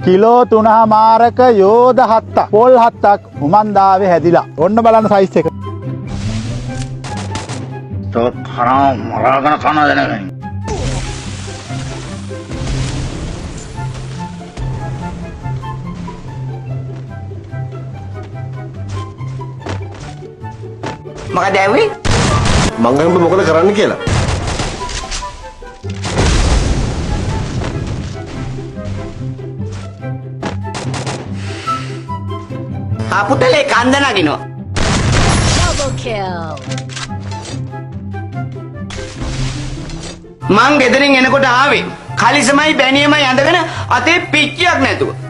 Kilo 3මාරක යෝධ 7ක් පොල් 7ක් උමන්දාවේ හැදිලා. ඔන්න බලන්න සයිස් එක. තවත් කරා මරාගෙන කන දෙනගනි. මොකද ඇව්වේ? මං ගන්න මොකද කරන්න කියලා. අපුටලේ කන්ද නගිනවා. Double kill. මං ගෙදරින් එනකොට ආවේ කලිසමයි බැනියමයි ඇඳගෙන අතේ පිච්චියක් නැතුව.